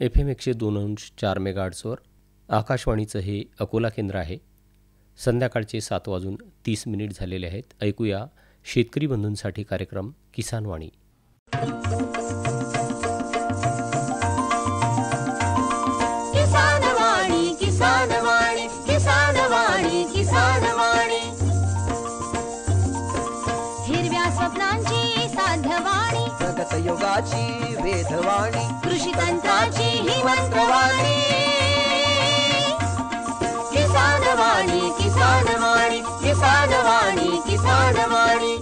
FM 102.4 मेगाहर्ट्झवर आकाशवाणीचं हे अकोला केंद्र आहे. संध्याकाळचे 7:30 झालेले आहेत. ऐकूया शेतकरी बंधूंसाठी कार्यक्रम किसानवाणी. किसानवाणी किसानवाणी किसानवाणी किसानवाणी हिरव्या स्वप्नांची साध्यवाणी प्रगत युगाची वेधवाणी कृषी तंत्राची ही मंत्रवाणी किसानवाणी किसानवाणी किसानवाणी किसानवाणी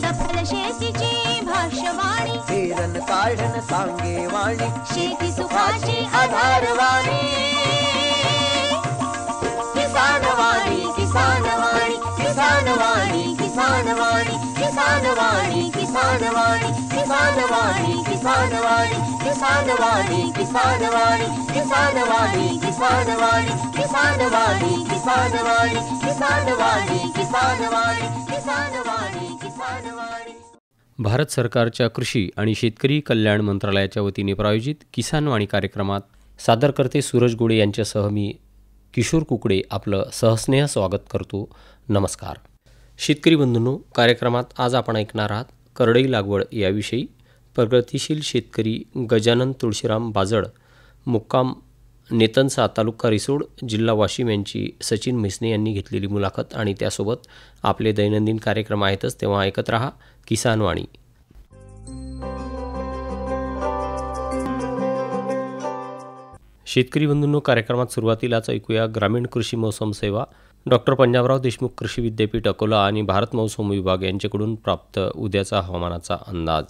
सफल शेतीची भाष्यवाणी पेरन काढन सांगे वाणी शेती सुखाची आधारवाणी किसानवाणी किसानवाणी किसानवाणी किसानवाणी किसानवाणी किसानवाणी किसानवाणी किसानवाणी किसानवाणी किसानवाणी किसानवाणी किसानवाणी किसानवाणी किसानवाणी किसानवाणी किसानवाणी किसानवाणी किसानवाणी. भारत सरकारच्या कृषी आणि शेतकरी कल्याण मंत्रालयाच्या वतीने प्रायोजित किसानवाणी कार्यक्रमात सादर करते सूरज गोडे यांच्यासह मी किशोर कुकडे आपलं सहस्नेह स्वागत करतो. नमस्कार शेतकरी बंधूंनो, कार्यक्रमात आज आपण ऐकणार आहात करडई लागवड याविषयी प्रगतिशील शेतकरी गजानन तुळशीराम बाजड, मुक्काम नेतनसा, तालुका रिसोड, जिल्हा वाशिम यांची सचिन म्हैसने यांनी घेतलेली मुलाखत आणि त्यासोबत आपले दैनंदिन कार्यक्रम आहेतच, तेव्हा ऐकत रहा किसानवाणी. शेतकरी बंधूंनो, कार्यक्रमात सुरुवातीलाच ऐकूया ग्रामीण कृषी मौसम सेवा, डॉक्टर पंजाबराव देशमुख कृषी विद्यापीठ अकोला आणि भारत मौसम विभाग यांच्याकडून प्राप्त उद्याचा हवामानाचा अंदाज.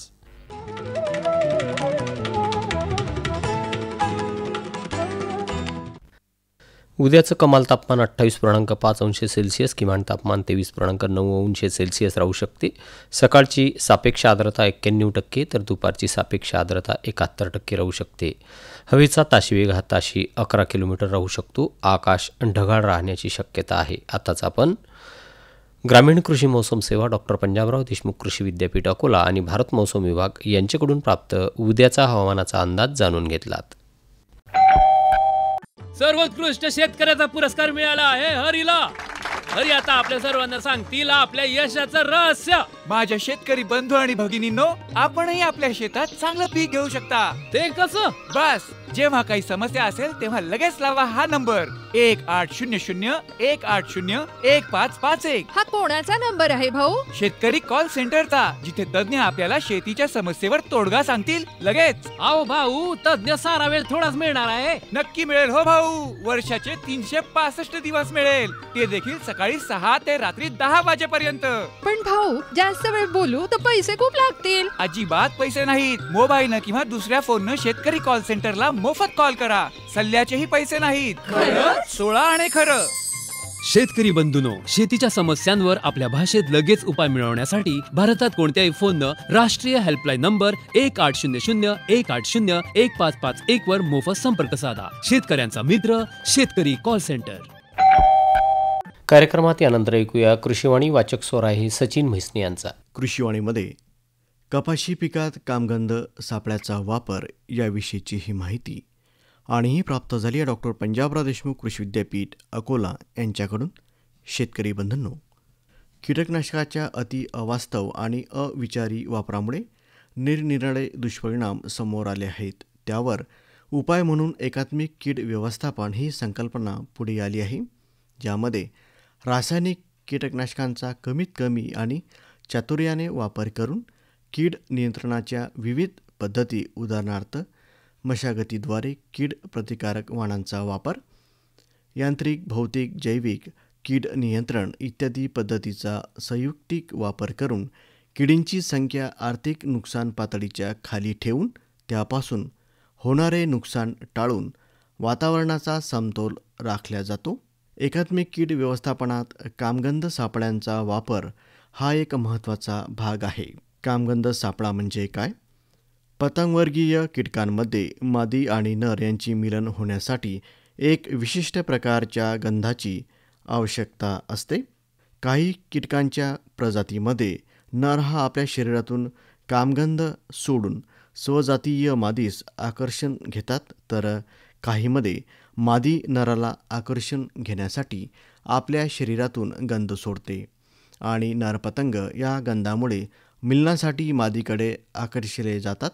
उद्याचं कमाल तापमान 28.5 अंश सेल्सिअस, किमान तापमान 23.9 अंश सेल्सिअस राहू शकते. सकाळची सापेक्ष आर्द्रता 91%, तर दुपारची सापेक्ष आर्द्रता 71% राहू शकते. हवेचा ताशी वेग ताशी 11 किलोमीटर राहू शकतो. आकाश ढगाळ राहण्याची शक्यता आहे. आताच आपण ग्रामीण कृषी मौसम सेवा, डॉक्टर पंजाबराव देशमुख कृषी विद्यापीठ अकोला आणि भारत मौसम विभाग यांच्याकडून प्राप्त उद्याचा हवामानाचा अंदाज जाणून घेतलात. सर्वोत्कृष्ट शेतकऱ्याचा पुरस्कार मिळाला आहे हरीला. हरी आता आपल्या सर्वांना सांगतील आपल्या यशाचं रहस्य. माझ्या शेतकरी बंधू आणि भगिनींनो, आपणही आपल्या शेतात चांगलं पीक घेऊ शकता. ते कसं? बस जेव्हा काही समस्या असेल तेव्हा लगेच लावा हा नंबर 1800-180-1551. हा कोणाचा नंबर आहे भाऊ? शेतकरी कॉल सेंटरचा, जिथे तज्ञ आपल्याला शेतीच्या समस्येवर तोडगा सांगतील लगेच. अहो भाऊ, तज्ञ सारा वेळ थोडाच मिळणार आहे. नक्की मिळेल हो भाऊ. वर्षाचे 365 दिवस मिळेल, ते देखील सकाळी 6 ते रात्री 10 वाजेपर्यंत. पण भाऊ, जास्त वेळ बोलू तर पैसे खूप लागतील. अजिबात पैसे नाहीत. मोबाईलनं किंवा दुसऱ्या फोननं शेतकरी कॉल सेंटरला मोफत कॉल करा. सल्ल्याचेही पैसे नाहीत. खरं 16 आणि खरं. शेतकरी बंधूंनो, शेतीच्या समस्यांवर आपल्या भाषेत लगेच उपाय मिळवण्यासाठी भारतात कोणत्याही फोननं राष्ट्रीय हेल्पलाईन नंबर 1800-180-1551 वर मोफत संपर्क साधा. शेतकऱ्यांचा मित्र शेतकरी कॉल सेंटर. कार्यक्रमात यानंतर ऐकूया कृषीवाणी. वाचक स्वर आहे सचिन म्हैसने यांचा. कृषीवाणीमध्ये कपाशी पिकात कामगंध सापळ्याचा वापर याविषयीची ही माहिती आणि ही प्राप्त झाली आहे डॉक्टर पंजाबराव देशमुख कृषी विद्यापीठ अकोला यांच्याकडून. शेतकरी बंधूंनो, कीटकनाशकाच्या अति अवास्तव आणि अविचारी वापरामुळे निरनिराळे दुष्परिणाम समोर आले आहेत. त्यावर उपाय म्हणून एकात्मिक कीड व्यवस्थापन ही संकल्पना पुढे आली आहे, ज्यामध्ये रासायनिक कीटकनाशकांचा कमीत कमी आणि चातुर्याने वापर करून कीड नियंत्रणाच्या विविध पद्धती, उदाहरणार्थ मशागतीद्वारे कीड प्रतिकारक वाणांचा वापर, यांत्रिक, भौतिक, जैविक कीड नियंत्रण इत्यादी पद्धतीचा संयुक्तिक वापर करून किडींची संख्या आर्थिक नुकसान पातळीच्या खाली ठेवून त्यापासून होणारे नुकसान टाळून वातावरणाचा समतोल राखला जातो. एकात्मिक कीड व्यवस्थापनात कामगंध सापळ्यांचा वापर हा एक महत्त्वाचा भाग आहे. कामगंध सापळा म्हणजे काय? पतंगवर्गीय कीटकांमध्ये मादी आणि नर यांची मिलन होण्यासाठी एक विशिष्ट प्रकारच्या गंधाची आवश्यकता असते. काही कीटकांच्या प्रजातीमध्ये नर हा आपल्या शरीरातून कामगंध सोडून स्वजातीय मादीस आकर्षण घेतात, तर काहीमध्ये मादी नराला आकर्षण घेण्यासाठी आपल्या शरीरातून गंध सोडते आणि नरपतंग या गंधामुळे मिलनासाठी मादीकडे आकर्षिले जातात.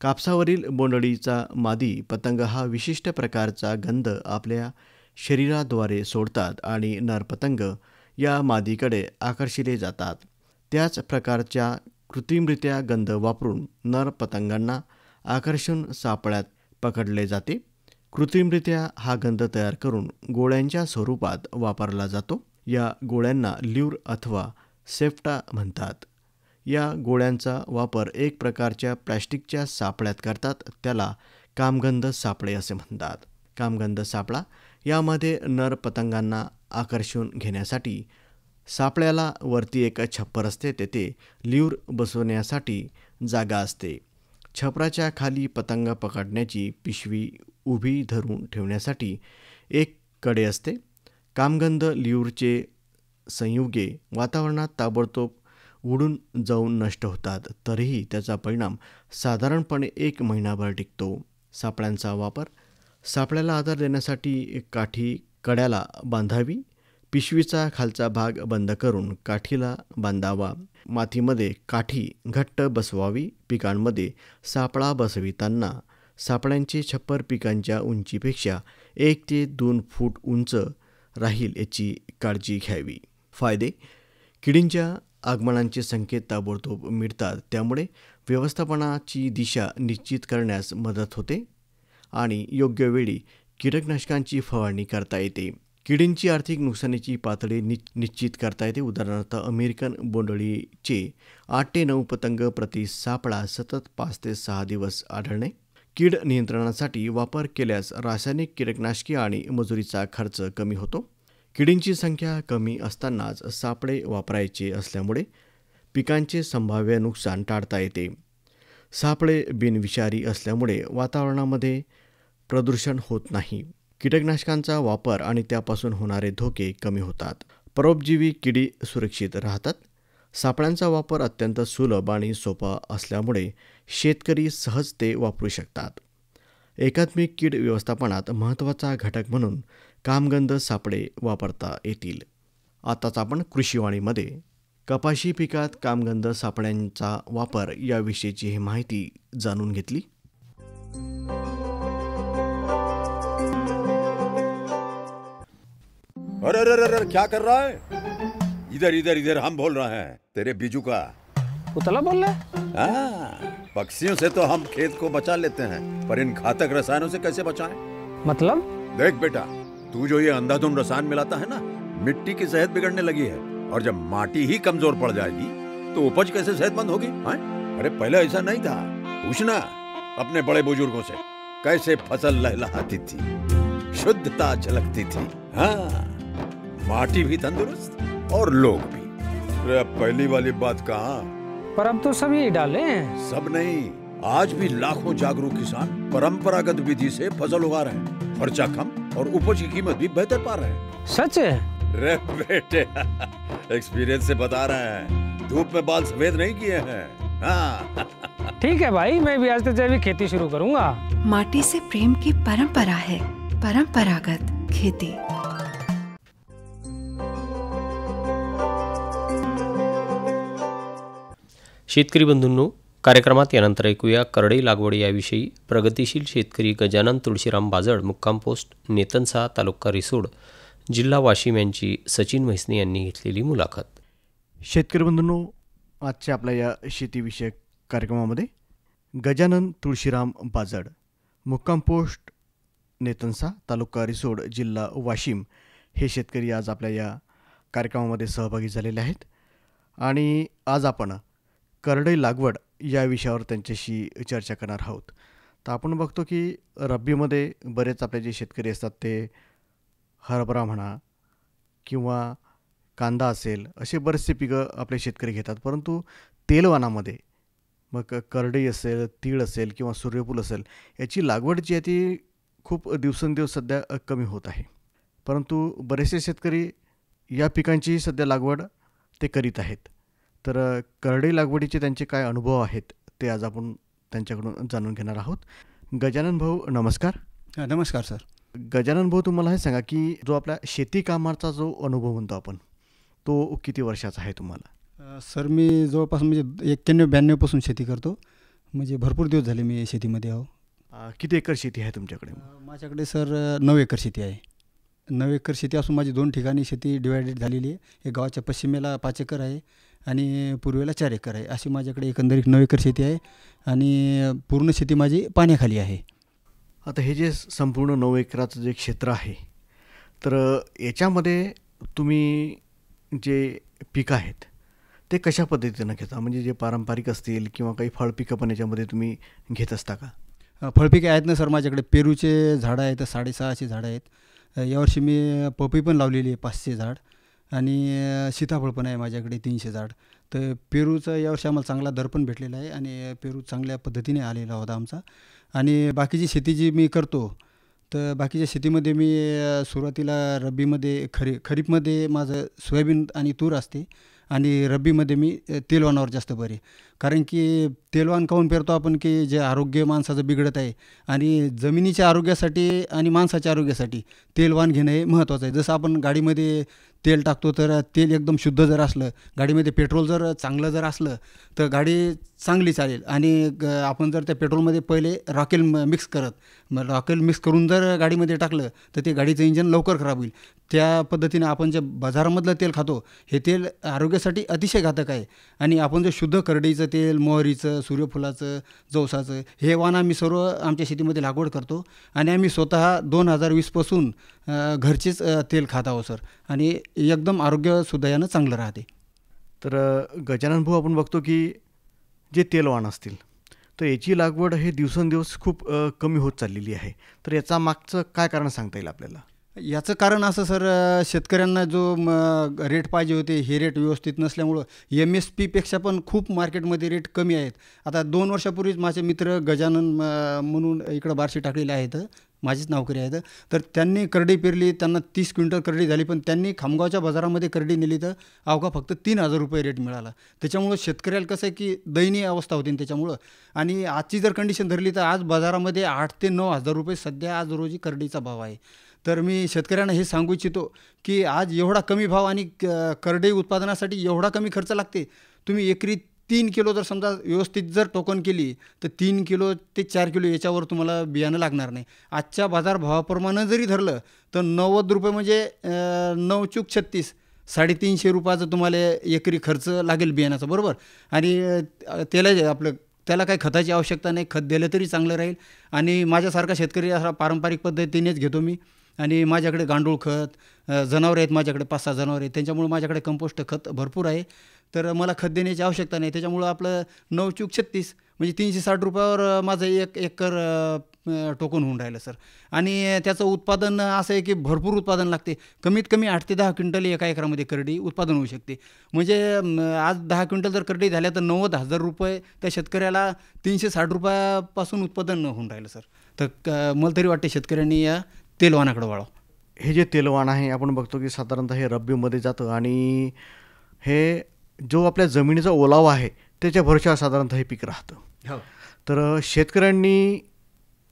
कापसावरील बोंडळीचा मादी पतंग हा विशिष्ट प्रकारचा गंध आपल्या शरीराद्वारे सोडतात आणि नरपतंग या मादीकडे आकर्षिले जातात. त्याच प्रकारच्या कृत्रिमरित्या गंध वापरून नर पतंगांना आकर्षण सापळ्यात पकडले जाते. कृत्रिमरित्या हा गंध तयार करून गोळ्यांच्या स्वरूपात वापरला जातो. या गोळ्यांना ल्यूर अथवा सेफ्टा म्हणतात. या गोळ्यांचा वापर एक प्रकारच्या प्लॅस्टिकच्या सापळ्यात करतात. त्याला कामगंध सापळे असे म्हणतात. कामगंध सापळा यामध्ये नर पतंगांना आकर्षून घेण्यासाठी सापळ्याला वरती एक छप्पर असते, तेथे ल्यूर बसवण्यासाठी जागा असते. छपराच्या खाली पतंग पकडण्याची पिशवी उभी धरून ठेवण्यासाठी एक कडे असते. कामगंध ल्यूरचे संयुगे वातावरणात ताबडतोब उडून जाऊन नष्ट होतात, तरीही त्याचा परिणाम साधारणपणे 1 महिनाभर टिकतो. सापळ्यांचा वापर सापळ्याला आधार देण्यासाठी काठी कड्याला बांधावी. पिशवीचा खालचा भाग बंद करून काठीला बांधावा. मातीमध्ये काठी घट्ट बसवावी. पिकांमध्ये सापळा बसविताना सापळ्यांचे छप्पर पिकांच्या उंचीपेक्षा 1 ते 2 फूट उंच राहील याची काळजी घ्यावी. फायदे: किडींच्या आगमनाचे संकेत ताबडतोब मिळतात, त्यामुळे व्यवस्थापनाची दिशा निश्चित करण्यास मदत होते आणि योग्य वेळी कीटकनाशकांची फवारणी करता येते. किडींची आर्थिक नुकसानीची पातळी निश्चित करता येते. उदाहरणार्थ अमेरिकन बोंडळीचे 8 ते 9 पतंग प्रति सापळा सतत 5 ते 6 दिवस आढळणे. कीड नियंत्रणासाठी वापर केल्यास रासायनिक कीटकनाशके आणि मजुरीचा खर्च कमी होतो. किडींची संख्या कमी असतानाच सापळे वापरायचे असल्यामुळे पिकांचे संभाव्य नुकसान टाळता येते. सापळे बिनविषारी असल्यामुळे वातावरणामध्ये प्रदूषण होत नाही. कीटकनाशकांचा वापर आणि त्यापासून होणारे धोके कमी होतात. परोपजीवी किडी सुरक्षित राहतात. सापळ्यांचा वापर अत्यंत सुलभ आणि सोपा असल्यामुळे शेतकरी सहज ते वापरू शकतात. एकात्मिक कीड व्यवस्थापनात महत्त्वाचा घटक म्हणून कामगंध सापळे वापरता येतील. आताच आपण कृषीवाणीमध्ये कपाशी पिकात कामगंध सापळ्यांचा वापर याविषयीची ही माहिती जाणून घेतली. अरे अरे अरे क्या कर रहा है? इधर इधर इधर हम बोल रहे हैं तेरे बीजू का. उतला बोल रहा है? हाँ, पक्षियों से तो हम खेत को बचा लेते हैं, पर इन घातक रसायनों से कैसे बचाएं? मतलब? देख बेटा, तू जो ये अंधाधुंध रसायन मिलाता है ना, मिट्टी की सेहत बिगड़ने लगी है. और जब माटी ही कमजोर पड़ जाएगी तो उपज कैसे सेहतमंद होगी? अरे पहले ऐसा नहीं था. पूछना अपने बड़े बुजुर्गों से, कैसे फसल लहलहाती थी, शुद्धता झलकती थी. हाँ, माटी भी तंदुरुस्त और लोग भी. अरे पहली वाली बात कहाँ? पर अब तो सब यही डाले हैं. सब नहीं, आज भी लाखों जागरूक किसान परंपरागत विधि से फसल उगा रहे हैं. खर्चा कम और उपज की कीमत भी बेहतर पा रहे हैं. सच है? रे बेटे, एक्सपीरियंस से बता रहे हैं. धूप में बाल सफेद नहीं किए हैं. हाँ. ठीक है भाई, मैं भी आज से जैविक खेती शुरू करूंगा. माटी से प्रेम की परंपरा है. परंपरागत खेती. शेतकरी बंधूंनो, कार्यक्रमात यानंतर ऐकूया करडई लागवड याविषयी प्रगतिशील शेतकरी गजानन तुळशीराम बाजड, मुक्काम पोस्ट नेतनसा, तालुका रिसोड, जिल्हा वाशिम यांची सचिन म्हैसने यांनी घेतलेली मुलाखत. शेतकरी बंधूंनो, आजच्या आपल्या या शेतीविषयक कार्यक्रमामध्ये गजानन तुळशीराम बाजड, मुक्काम पोस्ट नेतनसा, तालुका रिसोड, जिल्हा वाशिम हे शेतकरी आज आपल्या या कार्यक्रमामध्ये सहभागी झालेले आहेत. आणि आज आपण करडई लागवड या विषयावर त्यांच्याशी चर्चा करणार आहोत. तर आपण बघतो की रब्बीमध्ये बरेच आपले जे शेतकरी असतात ते हरभरा म्हणा किंवा कांदा असेल, असे बरेचसे पिकं आपले शेतकरी घेतात. परंतु तेलवानामध्ये मग करडई असेल, तीळ असेल किंवा सूर्यफूल असेल, याची लागवड जी आहे ती खूप दिवसेंदिवस सध्या कमी होत आहे. परंतु बरेचसे शेतकरी या पिकांचीही सध्या लागवड ते करीत आहेत. तर करडई लागवडीचे त्यांचे काय अनुभव आहेत ते आज आपण त्यांच्याकडून जाणून घेणार आहोत. गजानन भाऊ नमस्कार. नमस्कार सर. गजानन भाऊ, तुम्हाला हे सांगा की जो आपल्या शेती कामाचा जो अनुभव म्हणतो आपण, तो किती वर्षाचा आहे तुम्हाला? सर मी जवळपास म्हणजे 91-92पासून शेती करतो, म्हणजे भरपूर दिवस झाले मी शेतीमध्ये आहो. किती एकर शेती आहे तुमच्याकडे? माझ्याकडे सर 9 एकर शेती आहे. 9 एकर शेती असून माझी 2 ठिकाणी शेती डिवायडेड झालेली आहे. एक गावाच्या पश्चिमेला 5 एकर आहे आणि पूर्वेला 4 एकर आहे. अशी माझ्याकडे एकंदरीत 9 एकर शेती आहे आणि पूर्ण शेती माझी पाण्याखाली आहे. आता हे जे संपूर्ण 9 एकराचं जे क्षेत्र आहे, तर याच्यामध्ये तुम्ही जे पिकं आहेत ते कशा पद्धतीनं घेता? म्हणजे जे पारंपरिक असतील किंवा काही फळ पिकं पण याच्यामध्ये तुम्ही घेत असता का? फळपिके आहेत ना सर. माझ्याकडे पेरूचे झाडं आहेत, 650 झाडं आहेत. यावर्षी मी पपई पण लावलेली आहे 500 झाड आणि सीताफळ पण आहे माझ्याकडे 300 झाड. तर पेरूचं यावर्षी आम्हाला चांगला दर पण भेटलेला आहे आणि पेरू चांगल्या पद्धतीने आलेला होता आमचा. आणि बाकीची शेती जी मी करतो, तर बाकीच्या शेतीमध्ये मी सुरुवातीला रब्बीमध्ये खरीपमध्ये माझं सोयाबीन आणि तूर असते आणि रब्बीमध्ये मी तेलवानावर जास्त बरे. कारण की तेलवान काहून पेरतो आपण की जे आरोग्य माणसाचं बिघडत आहे आणि जमिनीच्या आरोग्यासाठी आणि माणसाच्या आरोग्यासाठी तेलवान घेणं हे महत्त्वाचं आहे. जसं आपण गाडीमध्ये तेल टाकतो, तर तेल एकदम शुद्ध जर असलं, गाडीमध्ये पेट्रोल जर चांगलं जर असलं तर गाडी चांगली चालेल. आणि आपण जर त्या पेट्रोलमध्ये पहिले रॉकेल मिक्स करून जर गाडीमध्ये टाकलं तर ते गाडीचं इंजन लवकर खराब होईल. त्या पद्धतीने आपण जे बाजारामधलं तेल खातो हे तेल आरोग्यासाठी अतिशय घातक आहे. आणि आपण जे शुद्ध करडईचं तेल, मोहरीचं, सूर्यफुलाचं, जवसाचं हे वाण आम्ही सर्व आमच्या शेतीमध्ये लागवड करतो आणि आम्ही स्वतः 2020पासून घरचेच तेल खात आहोत सर. आणि एकदम आरोग्यसुद्धा यानं चांगलं राहते. तर गजानन भाऊ, आपण बघतो की जे तेलवाण असतील तर याची लागवड हे दिवसेंदिवस खूप कमी होत चाललेली आहे. तर याचा मागचं काय कारण सांगता येईल आपल्याला? याचं कारण असं सर, शेतकऱ्यांना जो रेट पाहिजे होते हे रेट व्यवस्थित नसल्यामुळं MSPपेक्षा पण खूप मार्केटमध्ये रेट कमी आहेत. आता 2 वर्षापूर्वीच माझे मित्र गजानन म्हणून इकडं बार्शी टाकलेले आहेत, माझीच नोकरी आहेत. तर त्यांनी करडी पेरली, त्यांना 30 क्विंटल करडी झाली, पण त्यांनी खामगावच्या बाजारामध्ये करडी नेली तर अवघा फक्त 3000 रुपये रेट मिळाला. त्याच्यामुळं शेतकऱ्याला कसं आहे की दयनीय अवस्था होती त्याच्यामुळं. आणि आजची जर कंडिशन धरली तर आज बाजारामध्ये 8 ते 9 हजार रुपये सध्या आज रोजी करडीचा भाव आहे. तर मी शेतकऱ्यांना हे सांगू इच्छितो की आज एवढा कमी भाव आणि करडई उत्पादनासाठी एवढा कमी खर्च लागते. तुम्ही एकरी 3 किलो जर समजा व्यवस्थित जर टोकन केली तर 3 किलो ते 4 किलो याच्यावर तुम्हाला बियाणं लागणार नाही. आजच्या बाजारभावाप्रमाणे जरी धरलं तर 90 रुपये म्हणजे 9 चूक 36, 350 रुपयाचं तुम्हाला एकरी खर्च लागेल बियाणाचा, बरोबर. आणि त्याला काही खताची आवश्यकता नाही. खत दिलं तरी चांगलं राहील. आणि माझ्यासारखा शेतकरी असा पारंपरिक पद्धतीनेच घेतो मी. आणि माझ्याकडे गांडूळ खत, जनावरं आहेत माझ्याकडे 5-6 जनावरं आहेत, त्यांच्यामुळे माझ्याकडे कंपोस्ट खत भरपूर आहे. तर मला खत देण्याची आवश्यकता नाही. त्याच्यामुळं आपलं 9 चूक 36 म्हणजे 360 रुपयावर माझं 1 एकर टोकन होऊन राहिलं सर. आणि त्याचं उत्पादन असं आहे की भरपूर उत्पादन लागते. कमीत कमी 8 ते 10 क्विंटल एका एकरामध्ये करडी उत्पादन होऊ शकते. म्हणजे आज 10 क्विंटल जर करडी झाल्या तर 90,000 रुपये त्या शेतकऱ्याला 360 रुपयापासून उत्पादन होऊन राहिलं सर. तर मला तरी वाटते शेतकऱ्यांनी या तेलवानाकडे वळावं. हे जे तेलवान आहे आपण बघतो की साधारणतः हे रब्बीमध्ये जातं आणि हे जो आपल्या जमिनीचा ओलावा आहे त्याच्या भरोशावर साधारणतः हे पीक राहतं. तर शेतकऱ्यांनी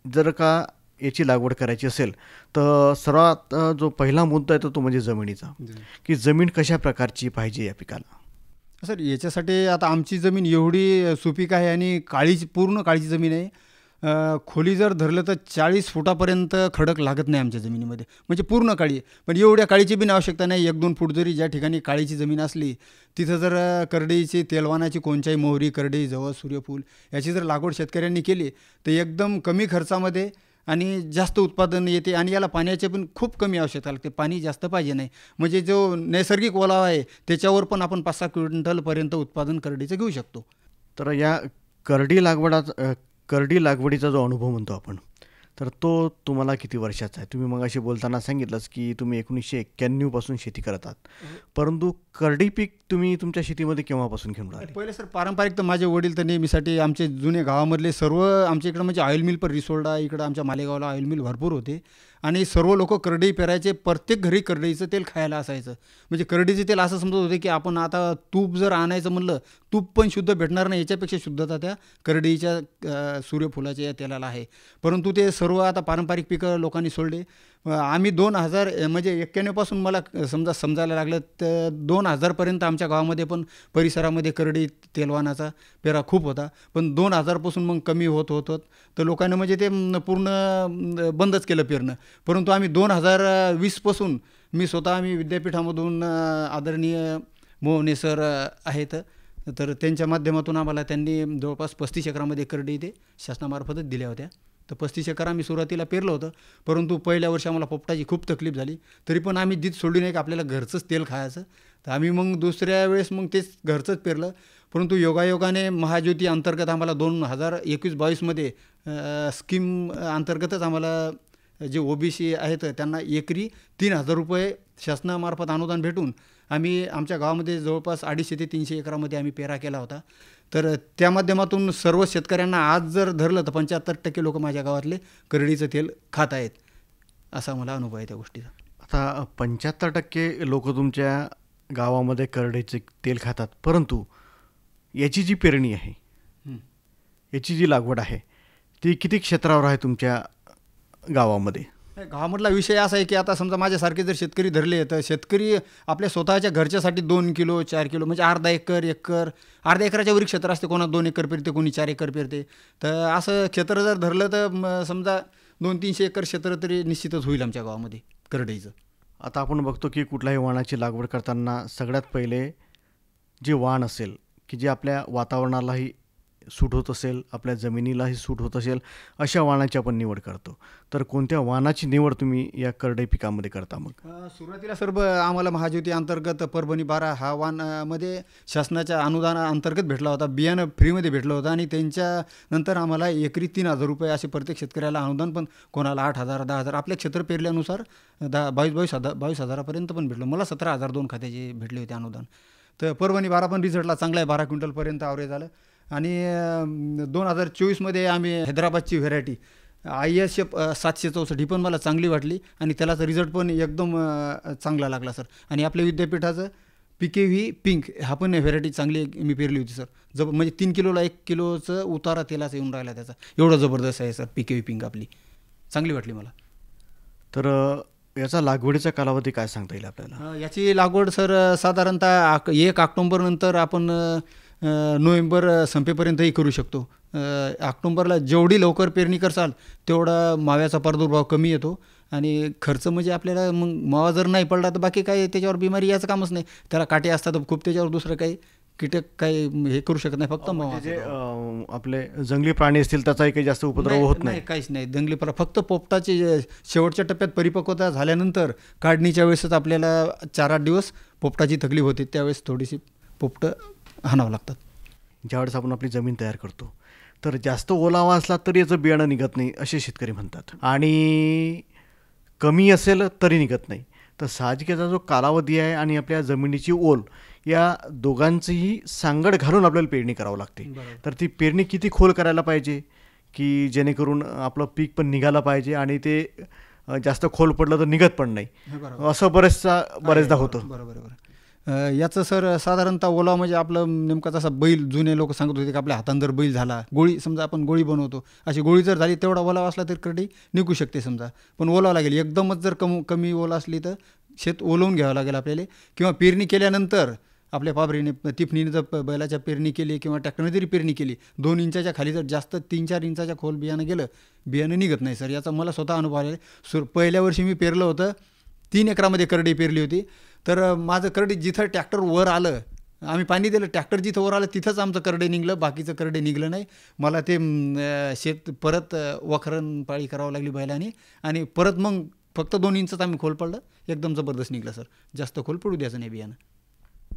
जर का याची लागवड करायची असेल तर सर्वात जो पहिला मुद्दा येतो तो म्हणजे जमिनीचा, की जमीन कशा प्रकारची पाहिजे या पिकाला. सर याच्यासाठी आता आमची जमीन एवढी सुपीक आहे आणि पूर्ण काळीची जमीन आहे. खोली जर धरलं तर 40 फुटापर्यंत खडक लागत नाही आमच्या जमिनीमध्ये, म्हणजे पूर्ण काळी आहे. पण एवढ्या काळीची बिन आवश्यकता नाही. 1-2 फूट जरी ज्या ठिकाणी काळीची जमीन असली तिथं जर करडईची, तेलवानाची, कोणत्याही मोहरी, करडई, जवस, सूर्यफूल याची जर लागवड शेतकऱ्यांनी केली तर एकदम कमी खर्चामध्ये आणि जास्त उत्पादन येते. आणि याला पाण्याची पण खूप कमी आवश्यकता लागते. पाणी जास्त पाहिजे नाही. म्हणजे जो नैसर्गिक ओलावा आहे त्याच्यावर पण आपण 5-6 क्विंटलपर्यंत उत्पादन करडीचं घेऊ शकतो. तर या करडी लागवडीचा जो अनुभव म्हणतो आपण, तर तो तुम्हाला किती वर्षाचा आहे? तुम्ही मग अशी बोलताना सांगितलंच की तुम्ही 1991 पासून शेती करतात, परंतु करडी पीक तुम्ही तुमच्या शेतीमध्ये केव्हापासून घेऊन राहिले? पहिले सर पारंपरिक तर माझे वडील तर नेहमीसाठी आमचे जुने गावामधले सर्व आमच्या इकडं म्हणजे ऑइल मिल पण रिसोडा, इकडं आमच्या मालेगावला ऑइल मिल भरपूर होते आणि सर्व लोक करडई पेरायचे, प्रत्येक घरी करडईचं तेल खायला असायचं. म्हणजे करडईचं तेल असं समजत होते की आपण आता तूप जर आणायचं म्हणलं, तूप पण शुद्ध भेटणार नाही, याच्यापेक्षा शुद्धता त्या करडईच्या सूर्यफुलाच्या या तेलाला आहे. परंतु ते सर्व आता पारंपरिक पिकं लोकांनी सोडले. आम्ही 2000 म्हणजे 91पासून मला समजायला लागलं तर 2000पर्यंत आमच्या गावामध्ये पण परिसरामध्ये करडई तेलवानाचा पेरा खूप होता. पण 2000पासून मग कमी होत तर लोकांनी म्हणजे ते पूर्ण बंदच केलं पेरणं. परंतु आम्ही 2020पासून मी आम्ही विद्यापीठामधून आदरणीय मोहने सर आहेत, तर त्यांच्या माध्यमातून आम्हाला त्यांनी जवळपास 35 एकरामध्ये करडई ते शासनामार्फतच दिल्या होत्या. तर 35 एकर आम्ही सुरुवातीला पेरलं होतं. परंतु पहिल्या वर्षी आम्हाला पोपटाची खूप तकलीफ झाली. तरी पण आम्ही जिद सोडली नाही की आपल्याला घरचंच तेल खायचं. तर आम्ही मग दुसऱ्या वेळेस मग तेच घरचंच पेरलं. परंतु योगायोगाने महाज्योती अंतर्गत आम्हाला 2021-22मध्ये स्कीम अंतर्गतच आम्हाला जे OBC आहेत त्यांना एकरी 3000 रुपये शासनामार्फत अनुदान भेटून आम्ही आमच्या गावामध्ये जवळपास 250 ते 300 एकरामध्ये आम्ही पेरा केला होता. तर त्या माध्यमातून सर्व शेतकऱ्यांना आज जर धरलं तर 75% लोक माझ्या गावातले करडईचं तेल खात आहेत, असा मला अनुभव आहे त्या गोष्टीचा. आता 75% लोक तुमच्या गावामध्ये करडईचे तेल खातात, परंतु याची जी पेरणी आहे, याची जी लागवड आहे, ती किती क्षेत्रावर आहे तुमच्या गावामध्ये? गावामधला विषय असा आहे की आता समजा माझ्यासारखे जर शेतकरी धरले तर शेतकरी आपल्या स्वतःच्या घरच्यासाठी 2 किलो 4 किलो म्हणजे अर्धा एकराच्या वरील क्षेत्र असते. कोणा 2 एकर पेरते, कोणी 4 एकर पेरते. तर असं क्षेत्र जर धरलं तर समजा 200-300 एकर क्षेत्र तरी निश्चितच होईल आमच्या गावामध्ये करडईचं. आता आपण बघतो की कुठल्याही वाणाची लागवड करताना सगळ्यात पहिले जे वाण असेल की जे आपल्या वातावरणालाही सूट होत असेल, आपल्या जमिनीलाही सूट होत असेल, अशा वाणाची आपण निवड करतो. तर कोणत्या वाणाची निवड तुम्ही या करडई पिकामध्ये करता? मग सुरुवातीला सर्व आम्हाला महाज्योती अंतर्गत परभणी 12 हा वाणामध्ये शासनाच्या अनुदानाअंतर्गत भेटला होता. बियाणं फ्रीमध्ये भेटलं होतं आणि त्यांच्यानंतर आम्हाला एकरी 3000 रुपये असे प्रत्येक शेतकऱ्याला अनुदान, पण कोणाला 8000 10,000 आपल्या क्षेत्र पेरल्यानुसार 22,000 पण भेटलं. मला 17,002 खात्याचे भेटले होते अनुदान. तर परभणी 12 पण रिझल्टला चांगला आहे, 12 क्विंटलपर्यंत ॲव्हरेज आलं. आणि 2024मध्ये आम्ही हैदराबादची व्हेरायटी ISF 764 ही पण मला चांगली वाटली आणि त्यालाचा रिझल्ट पण एकदम चांगला लागला सर. आणि आपल्या विद्यापीठाचं PKV पिंक हा पण व्हेरायटी चांगली मी पेरली होती सर. म्हणजे 3 किलोला 1 किलोचं उतारा तेलाचा येऊन राहिला त्याचा, एवढं जबरदस्त आहे सर PKV पिंक आपली, चांगली वाटली मला. तर याचा लागवडीचा कालावधी काय सांगता येईल आपल्याला? याची लागवड सर साधारणतः 1 ऑक्टोबर नंतर आपण नोव्हेंबर संपेपर्यंतही करू शकतो. ऑक्टोबरला जेवढी लवकर पेरणी करसाल तेवढा माव्याचा प्रादुर्भाव कमी येतो आणि खर्च म्हणजे आपल्याला मग मावा जर नाही पडला तर बाकी काही त्याच्यावर बिमारी याचं कामच नाही. त्याला काटे असतात खूप, त्याच्यावर दुसरं काही कीटक काही हे करू शकत नाही, फक्त मावा. जे आपले जंगली प्राणी असतील त्याचाही काही जास्त उपद्रव होत नाही? काहीच नाही. जंगली प्राणी फक्त पोपटाचे शेवटच्या टप्प्यात परिपक्वता झाल्यानंतर काढणीच्या वेळेसच आपल्याला 4-8 दिवस पोपटाची तकलीफ होते, त्यावेळेस थोडीशी पोपटं हाणावं लागतात. ज्यावेळेस आपण आपली जमीन तयार करतो तर जास्त ओलावा असला तरी याचं बियाणं निघत नाही असे शेतकरी म्हणतात, आणि कमी असेल तरी निघत नाही. तर साहजिकचा जो कालावधी आहे आणि आपल्या जमिनीची ओल या दोघांचीही सांगड घालून आपल्याला पेरणी करावं लागते. तर ती पेरणी किती खोल करायला पाहिजे की जेणेकरून आपलं पीक पण निघालं पाहिजे आणि ते जास्त खोल पडलं तर निघत पण नाही, असं बरेचदा होतं. बरोबर. याचं सर साधारणतः ओला म्हणजे आपलं नेमका तसा बैल, जुने लोक सांगत होते की आपल्या हातानं जर बैल झाला, गोळी समजा आपण गोळी बनवतो, अशी गोळी जर झाली तेवढा ओलावा असला तर करडई निघू शकते समजा. पण ओलावा लागेल, एकदमच जर कमी ओला असली तर शेत ओलवून घ्यावं लागेल आपल्याला, किंवा पेरणी केल्यानंतर आपल्या पाबरीने तिफणीने जर बैलाच्या पेरणी केली किंवा ट्रॅक्टरने जरी पेरणी केली, 2 इंचाच्या खाली जर जास्त 3-4 इंचाच्या खोल बियाणं गेलं, बियाणं निघत नाही सर. याचा मला स्वतः अनुभव आलेला. पहिल्या वर्षी मी पेरलं होतं, 3 एकरामध्ये करडई पेरली होती. तर माझं करडई जिथं ट्रॅक्टर वर आलं, आम्ही पाणी दिलं, ट्रॅक्टर जिथं वर आलं तिथंच आमचं करडे निघलं, बाकीचं करडे निघलं नाही. मला ते शेत परत वखरण पाळी करावं लागली बैलाने आणि परत मग फक्त 2 इंचच आम्ही खोल पडलं, एकदम जबरदस्त निघलं सर. जास्त खोल पडू द्यायचं नाही बियाणं.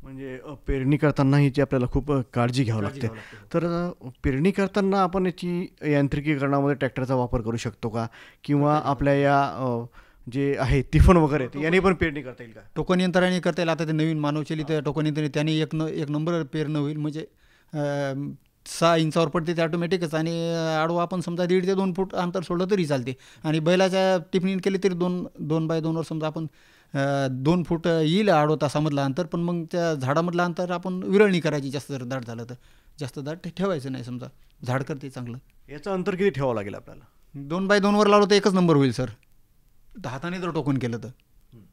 म्हणजे पेरणी करताना ह्याची आपल्याला खूप काळजी घ्यावी लागते. तर पेरणी करताना आपण याची यांत्रिकीकरणामध्ये ट्रॅक्टरचा वापर करू शकतो का, किंवा आपल्या या जे आहे तिफन वगैरे याने पण पेरणी करता येईल का? टोकन यंत्राने करता येईल. आता ते नवीन मानवचलित टोकन यंत्राने त्याने एक नंबर पेरणं होईल. म्हणजे 6 इंचावर पडते ते ऑटोमॅटिकच, आणि आडवा आपण समजा 1.5 ते 2 फूट अंतर सोडलं तरी चालते. आणि बैलाच्या टिफनीन केले तरी 2 बाय 2वर समजा आपण 2 फूट येईल आडवं तासामधलं अंतर. पण मग त्या झाडामधलं अंतर आपण विरळणी करायची, जास्त जर दाट झालं तर जास्त दाट ठेवायचं नाही. समजा झाड करते चांगलं. याचं अंतर किती ठेवावं लागेल आपल्याला? 2 बाय 2वर लावलं तर एकच नंबर होईल सर. हाताने जर टोकून केलं तर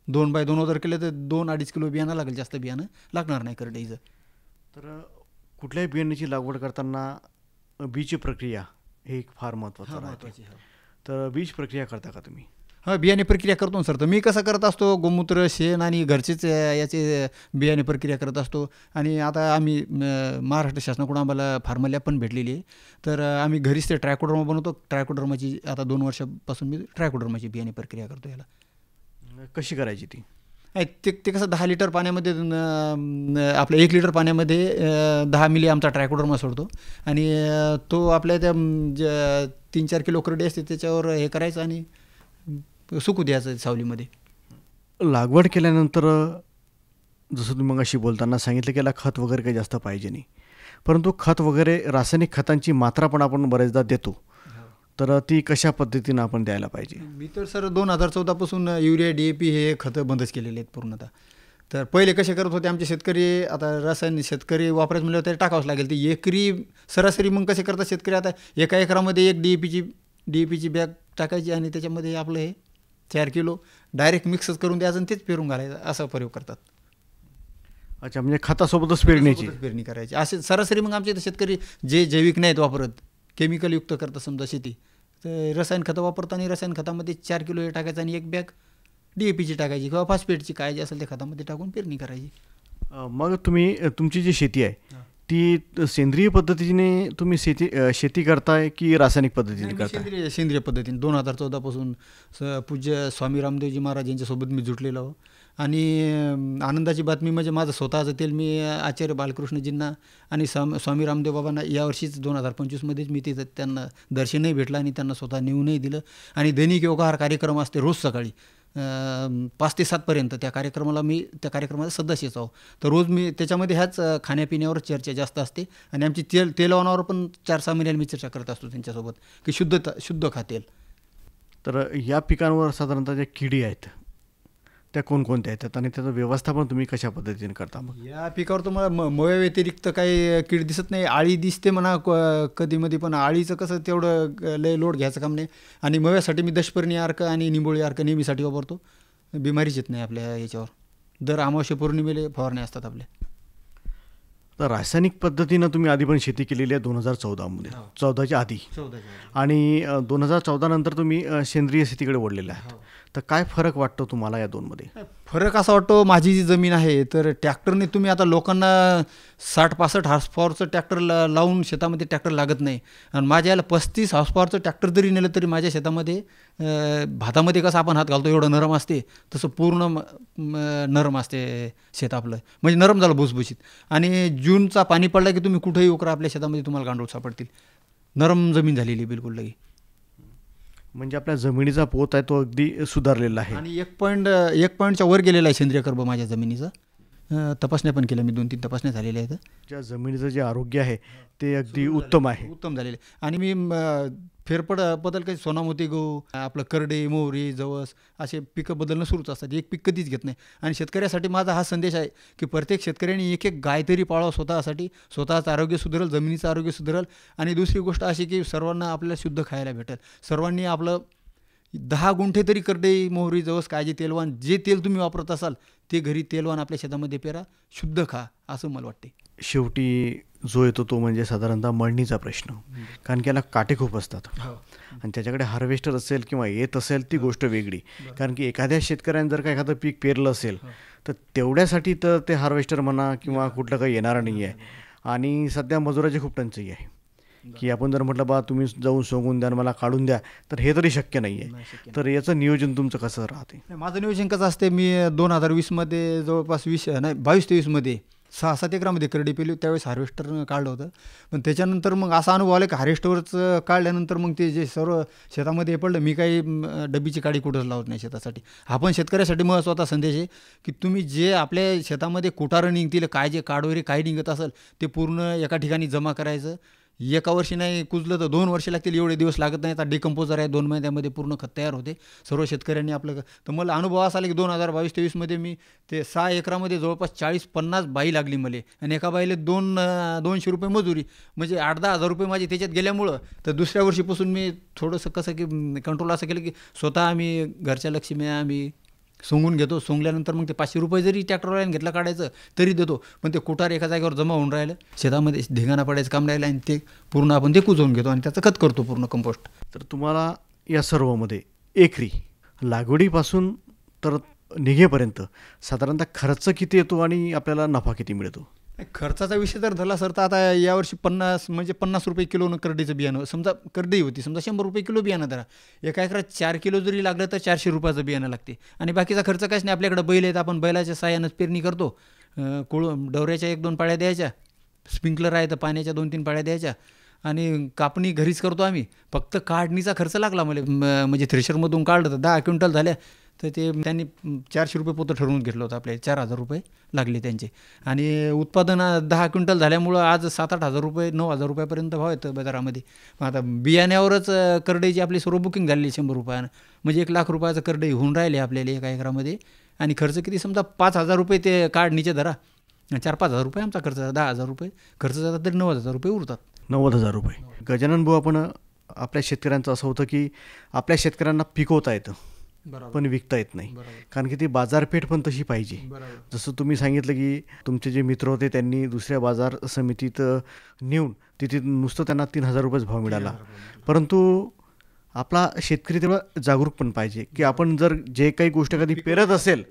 2 बाय 2 जर केलं तर 2-2.5 किलो बियाणं लागेल, जास्त बियाणं लागणार नाही करडईचं. तर कुठल्याही बियाण्याची लागवड करताना बीज प्रक्रिया हे एक फार महत्त्वाचं राहते. तर बीज प्रक्रिया करता का तुम्ही? हां, बियाणे प्रक्रिया करतो सर. तर मी कसं करत असतो, गोमूत्र, शेण आणि घरचेच याचे बियाणे प्रक्रिया करत असतो. आणि आता आम्ही महाराष्ट्र शासनाकडून आम्हाला फार्मा लॅब पण भेटलेली आहे. तर आम्ही घरीच ते ट्रायकोडर्मा बनवतो. ट्रायकोडर्माची आता 2 वर्षापासून मी ट्रायकोडर्माची बियाणे प्रक्रिया करतो. याला कशी करायची ती? ते कसं 10 लिटर पाण्यामध्ये आपल्या 1 लिटर पाण्यामध्ये 10 मिली आमचा ट्रायकोडर्मा सोडतो. आणि तो आपल्या त्या 3-4 किलो करडी असते त्याच्यावर हे करायचं आणि सुकू द्यायचं सावलीमध्ये. लागवड केल्यानंतर जसं तुम्ही मगाशी बोलताना सांगितलं की याला खत वगैरे काही जास्त पाहिजे नाही, परंतु खत वगैरे रासायनिक खतांची मात्रा पण आपण बरेचदा देतो. तर ती कशा पद्धतीनं आपण द्यायला पाहिजे? मी तर सर 2014 पासून युरिया, DAP हे खतं बंदच केलेले आहेत पूर्णतः. तर पहिले कसे करत होते आमचे शेतकरी, आता रासायनिक शेतकरी वापरायचं म्हणलं तरी टाकावंच लागेल. ते एकरी सरासरी मग कसे करतात शेतकरी, आता एका एकरामध्ये 1 DAPची बॅग टाकायची आणि त्याच्यामध्ये आपलं हे 4 किलो डायरेक्ट मिक्सच करून द्यायचं आणि तेच पेरून घालायचं, असा प्रयोग करतात. अच्छा, म्हणजे खतासोबतच पेरणी करायची असे सरासरी. मग आमच्या इथे शेतकरी जे जैविक नाहीत वापरत, केमिकलयुक्त करतात समजा शेती, तर रसायन खतं वापरतात. आणि रसायन खतामध्ये 4 किलो हे टाकायचं आणि 1 बॅग DAPची टाकायची किंवा फॉस्फेटची काय जे असेल ते खतामध्ये टाकून पेरणी करायची. मग तुमची जी शेती आहे ती सेंद्रिय पद्धतीने तुम्ही शेती करताय की रासायनिक पद्धतीने करताय? सेंद्रिय पद्धतीने 2014 पासून पूज्य स्वामी रामदेवजी महाराज यांच्यासोबत मी जुटलेलो आहो. आणि आनंदाची बातमी म्हणजे माझं स्वतःचं तेल मी आचार्य बालकृष्णजींना आणि स्वामी रामदेव बाबांना यावर्षीच 2025 मी तिथं त्यांना दर्शनही भेटलं आणि त्यांना स्वतः नेऊनही दिलं. आणि दैनिक योगाहार कार्यक्रम असते रोज सकाळी 5 ते 7 पर्यंत. त्या कार्यक्रमाचा सदस्यच आहो. तर रोज मी त्याच्यामध्ये ह्याच खाण्यापिण्यावर चर्चा जास्त असते. आणि आमची तेलवनावर पण 4-6 महिन्याला मी चर्चा करत असतो त्यांच्यासोबत की शुद्ध खा तेल. तर या पिकांवर साधारणतः ज्या किडी आहेत त्या कोणकोणत्या येतात आणि त्याचं व्यवस्थापन तुम्ही कशा पद्धतीने करता? मग या पिकावर तुम्हाला मव्या व्यतिरिक्त काही कीड दिसत नाही. आळी दिसते म्हणा कधीमध्ये, पण आळीचं कसं तेवढं लय लोड घ्यायचं काम नाही. आणि मव्यासाठी मी दशपर्णी अर्क आणि निंबोळी अर्क नेहमीसाठी वापरतो. बिमारीच येत नाही आपल्या याच्यावर. दर अमावस्या पौर्णिमेला फवारणी असतात आपल्या. तर रासायनिक पद्धतीनं तुम्ही आधी पण शेती केलेली आहे 2014मध्ये, 14च्या आधी, आणि 2014 नंतर तुम्ही सेंद्रिय शेतीकडे वळलेले आहात. तर काय फरक वाटतो तुम्हाला या दोनमध्ये? फरक असा वाटतो, माझी जी जमीन आहे तर ट्रॅक्टरने तुम्ही आता लोकांना 60-65 हॉर्स पॉवरचं ट्रॅक्टर लावून शेतामध्ये ट्रॅक्टर लागत नाही. आणि माझ्या याला 35 हॉर्स पॉवरचं ट्रॅक्टर जरी नेलं तरी माझ्या शेतामध्ये भातामध्ये कसं आपण हात घालतो एवढं नरम असते, तसं पूर्ण नरम असते शेत आपलं. म्हणजे नरम झालं भुसभुशीत. आणि जूनचा पाणी पडला की तुम्ही कुठेही उकरा आपल्या शेतामध्ये तुम्हाला गांडूळ सापडतील. नरम जमीन झालेली बिलकुल लगी. म्हणजे आपल्या जमिनीचा पोत आहे तो अगदी सुधारलेला आहे. आणि 1 पॉईंटच्या वर गेलेला आहे सेंद्रिय कर्ब माझ्या जमिनीचा. तपासण्या पण केल्या मी, 2-3 तपासण्या झालेल्या आहेत. ज्या जमिनीचं जे आरोग्य आहे ते अगदी उत्तम झालेले. आणि मी बदल काही सोनामोती गहू, आपलं करडे, मोहरी, जवस असे पिकं बदलणं सुरूच असतात. एक पीक कधीच घेत नाही. आणि शेतकऱ्यासाठी माझा हा संदेश आहे की प्रत्येक शेतकऱ्यांनी एक गाय तरी पाळावं स्वतःसाठी. स्वतःचं आरोग्य सुधारेल, जमिनीचं आरोग्य सुधारेल. आणि दुसरी गोष्ट अशी की सर्वांना आपल्याला शुद्ध खायला भेटेल. सर्वांनी आपलं 10 गुंठे तरी करडे, मोहरी, जवस, काळजी, तेलवान जे तेल तुम्ही वापरत असाल ते घरी तेलवान आपल्या शेतामध्ये पेरा, शुद्ध खा, असं मला वाटते. शेवटी जो येतो तो म्हणजे साधारणतः मळणीचा प्रश्न. कारण की याला काटे खूप असतात आणि त्याच्याकडे हार्वेस्टर असेल किंवा येत असेल ती गोष्ट वेगळी. कारण की एखाद्या शेतकऱ्याने जर का एखादं पीक पेरलं असेल तर तेवढ्यासाठी तर ते हार्वेस्टर म्हणा किंवा कुठलं काही येणारं नाही आहे. आणि सध्या मजुराची खूप टंचाई आहे की आपण जर म्हटलं बा तुम्ही जाऊन सोंगून द्या मला काढून द्या तर हे तरी शक्य नाही आहे. तर याचं नियोजन तुमचं कसं राहते? माझं नियोजन कसं असते, मी 2020मध्ये जवळपास 22-23मध्ये 6-7 एकरामध्ये करडी पेली. त्यावेळेस हार्वेस्टर काढलं होतं. पण त्याच्यानंतर मग असा अनुभव आला की हार्वेस्टरचं काढल्यानंतर मग ते जे सर्व शेतामध्ये पडलं, मी काही डब्बीची काडी कुठंच लावत नाही शेतासाठी. हा पण शेतकऱ्यासाठी महत्त्वाचा संदेश आहे की तुम्ही जे आपल्या शेतामध्ये कुटारं निघतील, काय जे काडवरी काही निघत असेल ते पूर्ण एका ठिकाणी जमा करायचं. एका वर्षी नाही कुजलं तर 2 वर्ष लागतील, एवढे दिवस लागत नाही. आता डिकम्पोजर आहे, 2 महिन्यामध्ये पूर्ण खत तयार होते. सर्व शेतकऱ्यांनी आपलं तर मला अनुभव असा आला की 2022-23मध्ये मी ते 6 एकरामध्ये जवळपास 40-50 बाई लागली मला, आणि एका बाईला 200 रुपये मजुरी, म्हणजे 8-10 हजार रुपये माझे त्याच्यात गेल्यामुळं तर दुसऱ्या वर्षीपासून मी थोडंसं कसं की कंट्रोल असं केलं की स्वतः आम्ही घरच्या लक्ष्मी आम्ही सोंगून घेतो. सोंगल्यानंतर मग ते 500 रुपये जरी ट्रॅक्टरवाल्याने घेतला काढायचं तरी देतो, पण ते कुटार एका जागेवर जमा होऊन राहिलं, शेतामध्ये धिंगाणा पडायचं काम राहिलं, आणि ते पूर्ण आपण ते कुजवून घेतो आणि त्याचं खत करतो पूर्ण कंपोस्ट. तर तुम्हाला या सर्वमध्ये एकरी लागवडीपासून तर निघेपर्यंत साधारणतः खर्च किती येतो आणि आपल्याला नफा किती मिळतो? खर्चाचा विषय जर झाला सर तर आता यावर्षी 50 रुपये किलोनं करडीचं बियाणं, समजा करडी होती समजा 100 रुपये किलो बियाणं धरा, एका एकरात 4 किलो जरी लागलं तर 400 रुपयाचं बियाणं लागते. आणि बाकीचा खर्च काहीच नाही, आपल्याकडे बैल आहेत, आपण बैलाच्या साहाय्यानंच पेरणी करतो. डवऱ्याच्या 1-2 पाळ्या द्यायच्या, स्प्रिंकलर आहे तर पाण्याच्या 2-3 पाळ्या द्यायच्या, आणि कापणी घरीच करतो आम्ही. फक्त काढणीचा खर्च लागला मला, म्हणजे थ्रेशरमधून काढलं तर 10 क्विंटल झाल्या तर ते त्यांनी 400 रुपये पोतं ठरवून घेतलं होतं, आपल्याला 4000 रुपये लागले त्यांचे. आणि उत्पादन 10 क्विंटल झाल्यामुळं आज 7-8 हजार रुपये 9 हजार रुपयापर्यंत भाव येतं बाजारामध्ये. आता बियाण्यावरच करडईची आपली सर्व बुकिंग झालेली 100 रुपयानं, म्हणजे 1 लाख रुपयाचं करडई होऊन राहिले आपल्याला एका एकरामध्ये. आणि खर्च किती समजा 5,000 रुपये ते काढणीचे धरा, 4-5 हजार रुपये आमचा खर्च, 10,000 रुपये खर्च जातात तरी 90,000 रुपये उरतात. 90,000 रुपये. गजानन भाऊ, आपण आपल्या शेतकऱ्यांचं असं होतं की आपल्या शेतकऱ्यांना पिकवता येतं पण विकता येत नाही, कारण की ती बाजारपेठ पण तशी पाहिजे. जसं तुम्ही सांगितलं की तुमचे जे मित्र होते त्यांनी दुसऱ्या बाजार समितीत नेऊन तिथे नुसतं त्यांना 3,000 रुपयेच भाव मिळाला, परंतु आपला शेतकरी तेवढा जागरूक पण पाहिजे की आपण जर जे काही गोष्ट कधी पेरत असेल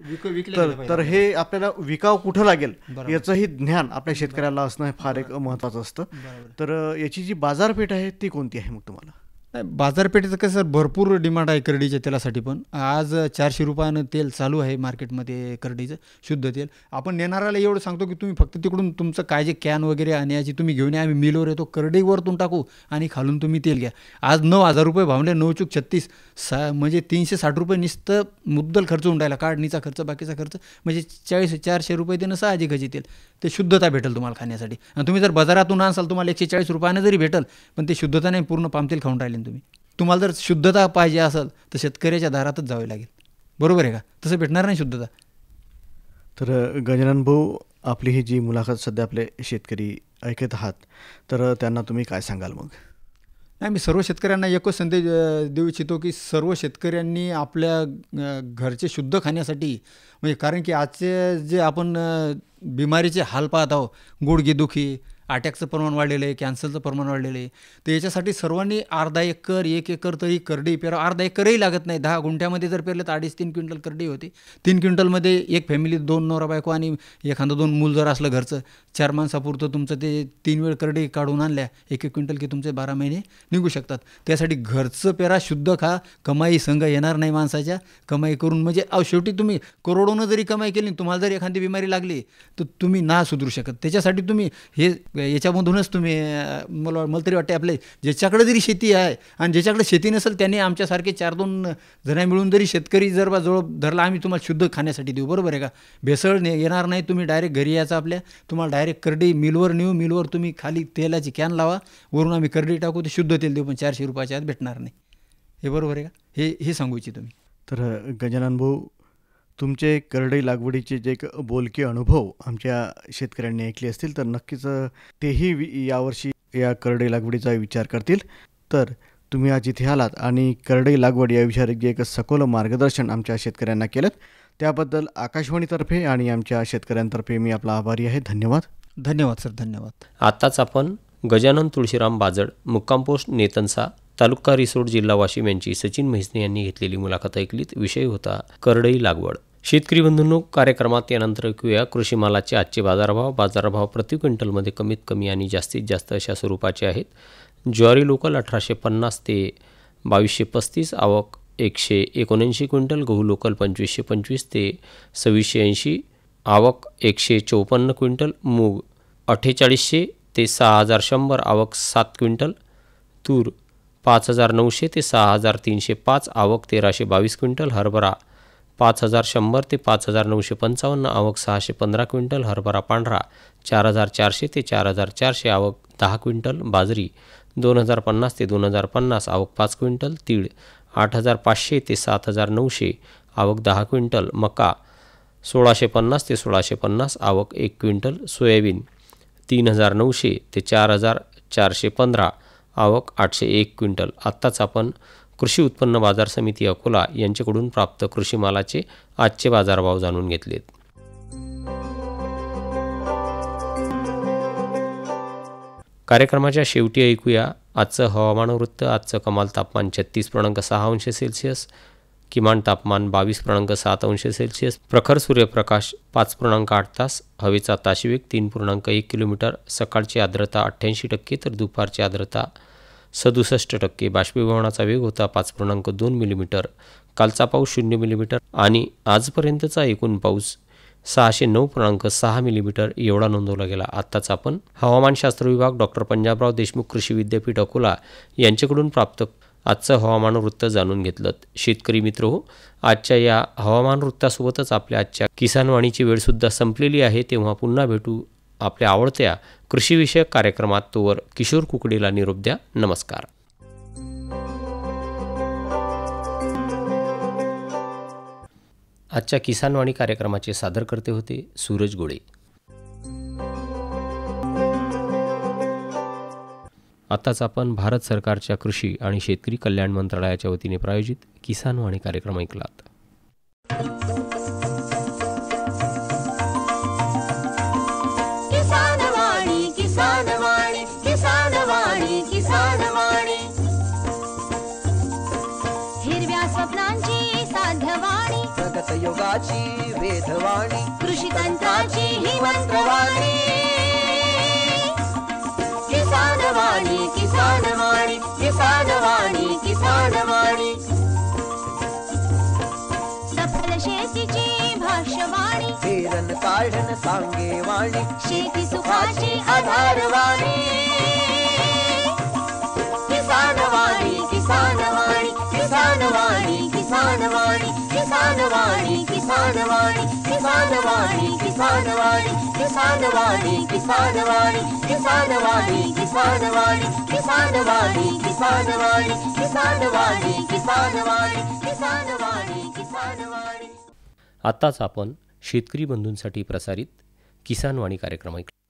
तर हे आपल्याला विकाव कुठं लागेल याचंही ज्ञान आपल्या शेतकऱ्याला असणं फार एक महत्त्वाचं असतं. तर याची जी बाजारपेठ आहे ती कोणती आहे मग तुम्हाला? बाजारपेठेचं कसं भरपूर डिमांड आहे करडीच्या तेलासाठी. पण आज 400 रुपयानं तेल चालू आहे मार्केटमध्ये करडीचं शुद्ध तेल. आपण नेणाऱ्याला एवढं सांगतो की तुम्ही फक्त तिकडून तुमचं काय जे कॅन वगैरे आणण्याची तुम्ही घेऊन या, आम्ही मिलवर येतो, करडीवरतून टाकू आणि खालून तुम्ही तेल घ्या. आज 9,000 रुपये भावले, 9×36 म्हणजे 360 रुपये नुसतं मुद्दल खर्च होऊन राहिला, काढणीचा खर्च बाकीचा खर्च, म्हणजे 400 रुपये देणं साहजिक आहे. तेल ते शुद्धता भेटेल तुम्हाला खाण्यासाठी. आणि तुम्ही जर बाजारातून असाल तुम्हाला 140 रुपयानं जरी भेटेल, पण ते शुद्धता नाही, पूर्ण पामतेल खाऊन राहिले तुम्ही. तुम्हाला जर शुद्धता पाहिजे असेल तर शेतकऱ्याच्या दारातच जावे लागेल, बरोबर आहे का? तसं भेटणार नाही शुद्धता. तर गजानन भाऊ, आपली ही जी मुलाखत सध्या आपले शेतकरी ऐकत आहात तर त्यांना तुम्ही काय सांगाल मग? नाही, मी सर्व शेतकऱ्यांना एकच संदेश देऊ इच्छितो की सर्व शेतकऱ्यांनी आपल्या घरचे शुद्ध खाण्यासाठी, म्हणजे कारण की आजचे जे आपण बिमारीचे हाल पाहत आहोत, गुडघेदुखी, अटॅकचं प्रमाण वाढलेलं आहे, कॅन्सरचं प्रमाण वाढलेलं आहे, तर याच्यासाठी सर्वांनी अर्धा एकर 1 एकर तरी करडी पेरा. अर्धा एकरही लागत नाही, 10 गुंठ्यामध्ये जर पेरलं तर 2.5-3 क्विंटल करडी होती. 3 क्विंटलमध्ये एक फॅमिली, 2 नवरा बायको आणि एखादं 2 मूल जर असलं घरचं, 4 माणसापुरतं तुमचं ते 3 वेळ करडी काढून आणल्या 1-1 क्विंटल की तुमचे 12 महिने निघू शकतात. त्यासाठी घरचं पेरा, शुद्ध खा, कमाई संघ येणार नाही माणसाच्या. कमाई करून म्हणजे शेवटी तुम्ही करोडोनं जरी कमाई केली, तुम्हाला जर एखादी बिमारी लागली तर तुम्ही ना सुधरू शकत. त्याच्यासाठी तुम्ही हे याच्यामधूनच तुम्ही मला तरी वाटते आपले ज्याच्याकडे जरी शेती आहे आणि ज्याच्याकडे शेती नसेल त्यांनी आमच्यासारखे 4-2 जण मिळून जरी शेतकरी जर जवळ धरला, आम्ही तुम्हाला शुद्ध खाण्यासाठी देऊ, बरोबर आहे का? भेसळ येणार नाही. तुम्ही डायरेक्ट घरी यायचं आपल्या, तुम्हाला डायरेक्ट करडी मिलवर नेऊ, मिलवर तुम्ही खाली तेलाची कॅन लावा, वरून आम्ही करडी टाकू, ते शुद्ध तेल देऊ, पण 400 रुपयाच्या आत भेटणार नाही. हे बरोबर आहे का? हे सांगू इच्छितो मी. तर गजानन भाऊ, तुमचे करडई लागवडीचे जे बोलके अनुभव आमच्या शेतकऱ्यांनी ऐकले असतील तर नक्कीच तेही यावर्षी या करडई लागवडीचा विचार करतील. तर तुम्ही आज इथे आलात आणि करडई लागवड या विषयावर जे एक सखोल मार्गदर्शन आमच्या शेतकऱ्यांना केलं त्याबद्दल आकाशवाणीतर्फे आणि आमच्या शेतकऱ्यांतर्फे मी आपला आभारी आहे. धन्यवाद. धन्यवाद सर, धन्यवाद. आत्ताच आपण गजानन तुळशीराम बाजड, मुक्काम पोस्ट नेतनसा, तालुका रिसोड, जिल्हा वाशिम यांची सचिन म्हैसने यांनी घेतलेली मुलाखत ऐकलीत. विषय होता करडई लागवड. शेतकरी बंधूंनो, कार्यक्रमात यानंतर ऐकूया कृषी मालाचे आजचे बाजारभाव. बाजारभाव प्रति क्विंटलमध्ये कमीत कमी आणि जास्तीत जास्त अशा स्वरूपाचे आहेत. ज्वारी लोकल 1850 ते 2235, आवक 179 क्विंटल. गहू लोकल 2525 ते 2680, आवक 154 क्विंटल. मूग 4800 ते 6100, आवक 7 क्विंटल. तूर 5900 ते 6305, आवक 1322 क्विंटल. हरभरा 5100 ते 5955, आवक 615 क्विंटल. हरभरा पांढरा 4400 ते 4400, आवक 10 क्विंटल, बाजरी 2050 ते 2050 आवक 5 क्विंटल, तीळ 8500 ते 7900 आवक 10 क्विंटल, मका 1650 ते 1650 आवक 1 क्विंटल, सोयाबीन 3900 ते 4415 आवक 801 क्विंटल. आत्ताच आपण कृषी उत्पन्न बाजार समिती अकोला यांच्याकडून प्राप्त कृषी मालाचे आजचे बाजारभाव जाणून घेतलेत. कार्यक्रमाच्या शेवटी ऐकूया आजचं हवामान वृत्त. आजचं कमाल तापमान 36.6 अंश सेल्सिअस, किमान तापमान 22.7 अंश सेल्सिअस, प्रखर सूर्यप्रकाश 5.8 तास, हवेचा ताशीवेग 3.1 किलोमीटर, सकाळची आर्द्रता 88% तर दुपारची आर्द्रता 67%, बाष्पीभवनाचा वेग होता 5.2 मिलीमीटर, कालचा पाऊस 0 मिलीमीटर आणि आजपर्यंतचा एकूण पाऊस 609.6 मिलीमीटर एवढा नोंदवला गेला. आत्ताच आपण हवामानशास्त्र विभाग डॉक्टर पंजाबराव देशमुख कृषी विद्यापीठ अकोला यांच्याकडून प्राप्त आजचं हवामान वृत्त जाणून घेतलं. शेतकरी मित्र हो, आजच्या या हवामान वृत्तासोबतच आपल्या आजच्या किसानवाणीची वेळसुद्धा संपलेली आहे. तेव्हा पुन्हा भेटू आपल्या आवडत्या कृषीविषयक कार्यक्रमात. तोवर किशोर कुकडेला निरोप द्या. नमस्कार. आजच्या किसानवाणी कार्यक्रमाचे सादरकर्ते होते सूरज गोळे. आताच आपण भारत सरकारच्या कृषी आणि शेतकरी कल्याण मंत्रालयाच्या वतीने प्रायोजित किसानवाणी कार्यक्रम ऐकलात. किसानवाणी किसानवाणी किसानवाणी किसानवाणी, हिरव्या स्वप्नांची साध्यवाणी, प्रगत योगाची वेधवाणी, कृषी तंत्राची ही मंत्रवाणी. किसानवाणी किसानवाणी किसानवाणी किसानवाणी, सफल शेतीची भाष्यवाणी, पेरन काढन सांगे वाणी, शेती सुखाची आधारवाणी. किसानवाणी किसानवाणी किसानवाणी किसानवाणी किसानवाणी किसानवाणी किसानवाणी किसानवाणी किसानवाणी किसानवाणी किसानवाणी किसानवाणी किसानवाणी किसानवाणी किसानवाणी किसानवाणी किसानवाणी किसानवाणी. आत्ताच आपण शेतकरी बंधूंसाठी प्रसारित किसानवाणी कार्यक्रम ऐकला.